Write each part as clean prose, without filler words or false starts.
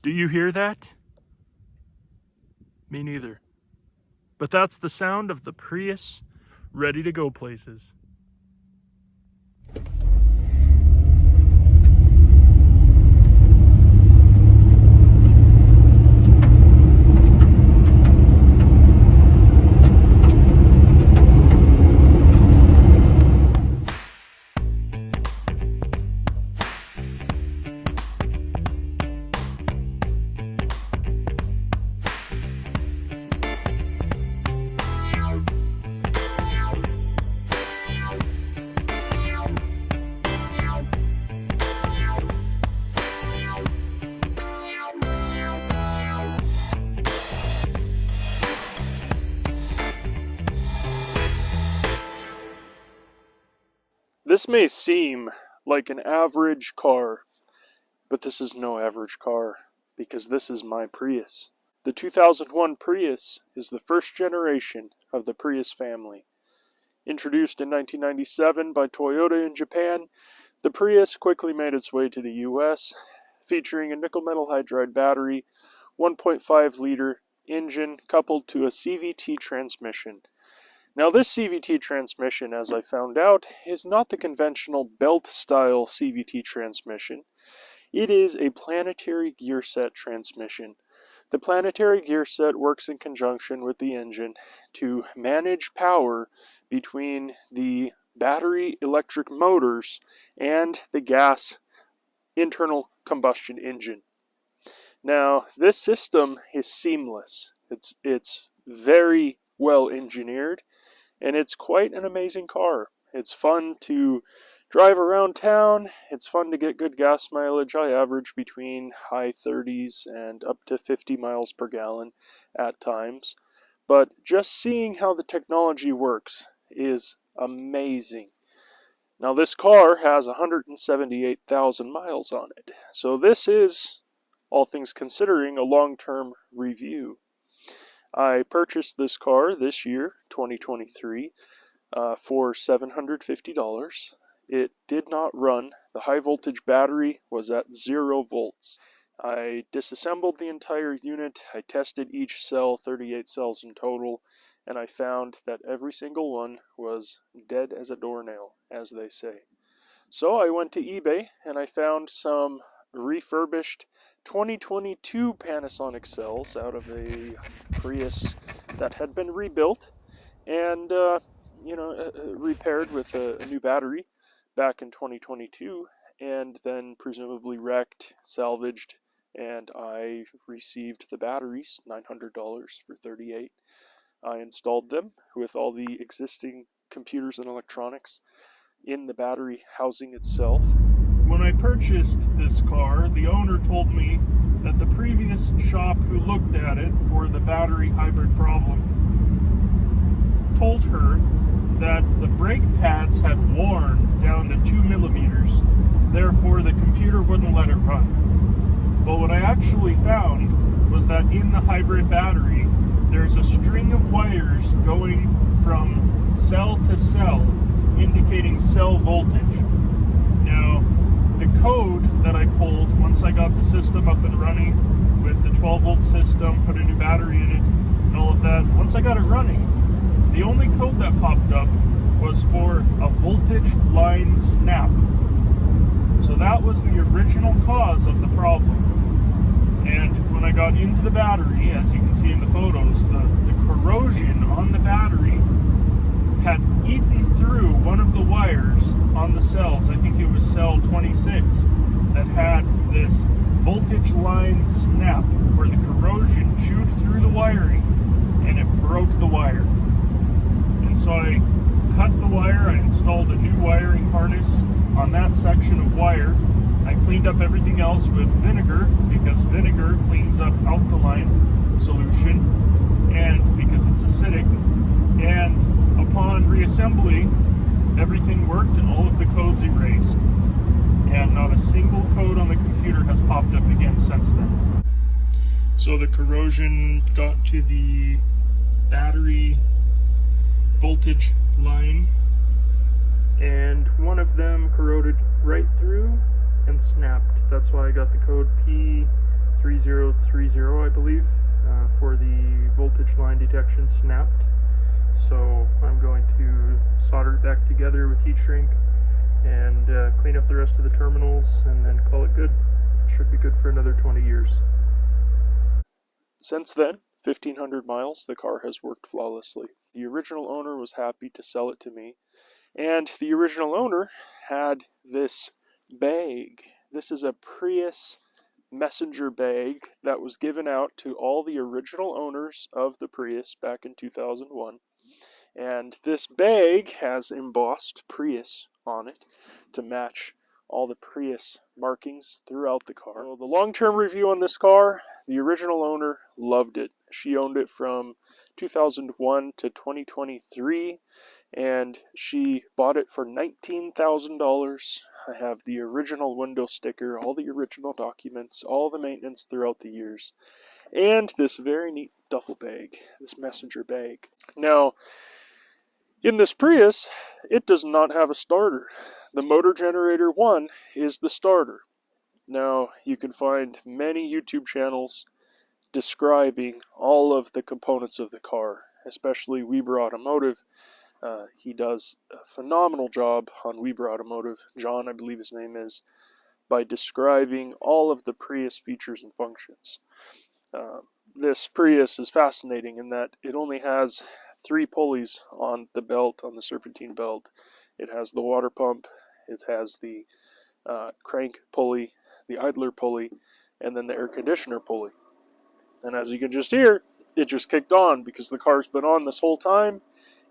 Do you hear that? Me neither. But that's the sound of the Prius ready to go places. This may seem like an average car, but this is no average car, because this is my Prius. The 2001 Prius is the first generation of the Prius family. Introduced in 1997 by Toyota in Japan, the Prius quickly made its way to the US, featuring a nickel metal hydride battery, 1.5-liter engine coupled to a CVT transmission. Now this CVT transmission, as I found out, is not the conventional belt-style CVT transmission. It is a planetary gear set transmission. The planetary gear set works in conjunction with the engine to manage power between the battery electric motors and the gas internal combustion engine. Now, this system is seamless. It's very well engineered, and it's quite an amazing car. It's fun to drive around town. It's fun to get good gas mileage. I average between high 30s and up to 50 miles per gallon at times. But just seeing how the technology works is amazing. Now this car has 178,000 miles on it. So this is, all things considering, a long-term review. I purchased this car this year, 2023, for $750. It did not run. The high voltage battery was at 0 volts. I disassembled the entire unit. I tested each cell, 38 cells in total, and I found that every single one was dead as a doornail, as they say. So I went to eBay and I found some refurbished 2022 Panasonic cells out of a Prius that had been rebuilt and repaired with a new battery back in 2022, and then presumably wrecked, salvaged, and I received the batteries, $900 for 38. I installed them with all the existing computers and electronics in the battery housing itself. When I purchased this car, the owner told me that the previous shop who looked at it for the battery hybrid problem told her that the brake pads had worn down to 2 millimeters, therefore the computer wouldn't let it run. But what I actually found was that in the hybrid battery, there's a string of wires going from cell to cell, indicating cell voltage. Now, the code that I pulled once I got the system up and running with the 12-volt system, put a new battery in it, and all of that, once I got it running, the only code that popped up was for a voltage line snap. So that was the original cause of the problem. And when I got into the battery, as you can see in the photos, the corrosion on the battery had eaten through one of the wires on the cells. I think it was cell 26 that had this voltage line snap where the corrosion chewed through the wiring and it broke the wire. And so I cut the wire, I installed a new wiring harness on that section of wire. I cleaned up everything else with vinegar, because vinegar cleans up alkaline solution, and because it's acidic. And upon reassembly, everything worked and all of the codes erased. And not a single code on the computer has popped up again since then. So the corrosion got to the battery voltage line, and one of them corroded right through and snapped. That's why I got the code P30 believe, for the voltage line detection snapped. So I'm going to solder it back together with heat shrink and clean up the rest of the terminals and then call it good. Should be good for another 20 years. Since then, 1,500 miles, the car has worked flawlessly. The original owner was happy to sell it to me, and the original owner had this bag. This is a Prius messenger bag that was given out to all the original owners of the Prius back in 2001. And this bag has embossed Prius on it to match all the Prius markings throughout the car. So the long-term review on this car, the original owner loved it. She owned it from 2001 to 2023, and she bought it for $19,000. I have the original window sticker, all the original documents, all the maintenance throughout the years, and this very neat duffel bag, this messenger bag. Now, in this Prius, it does not have a starter. The motor generator 1 is the starter. Now, you can find many YouTube channels describing all of the components of the car, especially Weber Automotive. He does a phenomenal job on Weber Automotive, John, I believe his name is, by describing all of the Prius features and functions. This Prius is fascinating in that it only has 3 pulleys on the belt, on the serpentine belt. It has the water pump, it has the crank pulley, the idler pulley, and then the air conditioner pulley. And as you can just hear, it just kicked on because the car's been on this whole time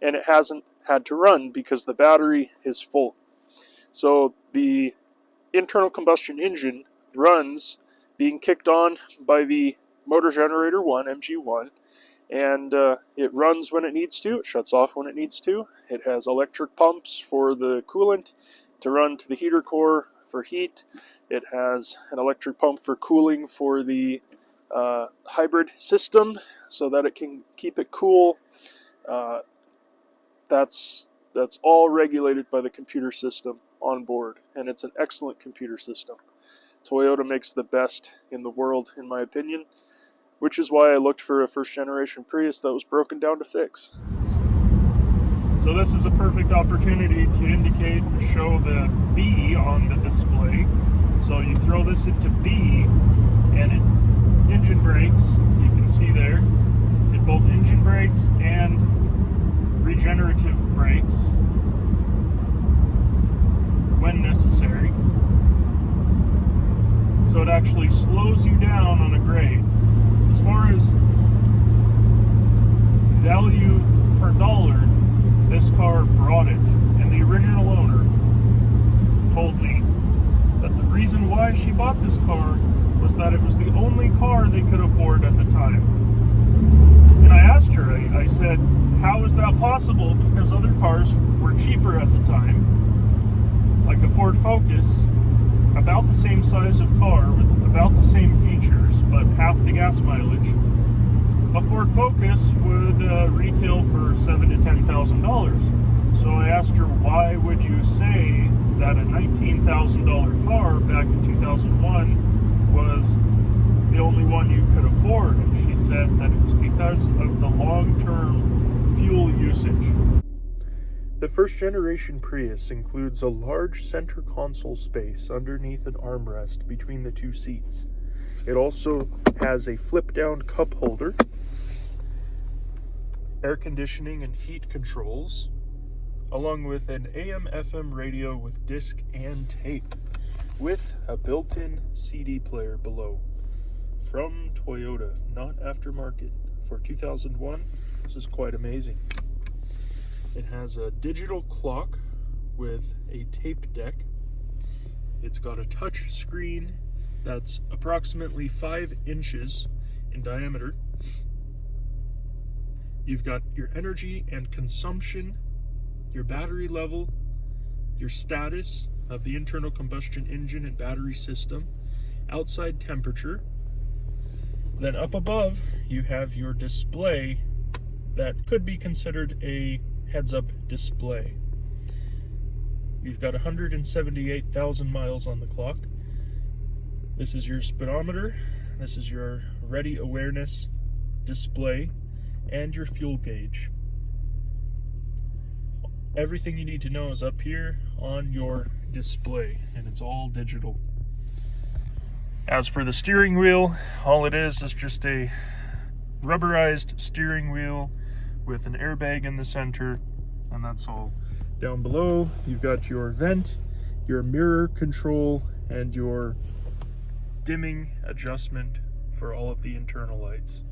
and it hasn't had to run because the battery is full. So the internal combustion engine runs being kicked on by the motor generator 1, MG1, and it runs when it needs to, it shuts off when it needs to. It has electric pumps for the coolant to run to the heater core for heat. It has an electric pump for cooling for the hybrid system so that it can keep it cool. That's all regulated by the computer system on board, and it's an excellent computer system. Toyota makes the best in the world, in my opinion, which is why I looked for a first-generation Prius that was broken down to fix. So this is a perfect opportunity to indicate and show the B on the display. So you throw this into B, and it engine brakes, you can see there. It both engine brakes and regenerative brakes when necessary. So it actually slows you down on a grade. As far as value per dollar, this car brought it. And the original owner told me that the reason why she bought this car was that it was the only car they could afford at the time. And I asked her, I said, how is that possible? Because other cars were cheaper at the time, like a Ford Focus, about the same size of car with about the same features, but half the gas mileage. A Ford Focus would retail for $7,000 to $10,000. So I asked her, why would you say that a $19,000 car back in 2001 was the only one you could afford? And she said that it was because of the long-term fuel usage. The first-generation Prius includes a large center console space underneath an armrest between the 2 seats. It also has a flip-down cup holder, air conditioning and heat controls, along with an AM/FM radio with disc and tape, with a built-in CD player below. From Toyota, not aftermarket. For 2001, this is quite amazing. It has a digital clock with a tape deck. It's got a touch screen that's approximately 5 inches in diameter. You've got your energy and consumption, your battery level, your status of the internal combustion engine and battery system, outside temperature. Then up above, you have your display that could be considered a heads-up display. You've got 178,000 miles on the clock. This is your speedometer, this is your ready awareness display and your fuel gauge. Everything you need to know is up here on your display, and it's all digital. As for the steering wheel, all it is just a rubberized steering wheel with an airbag in the center, and that's all. Down below, you've got your vent, your mirror control, and your dimming adjustment for all of the internal lights.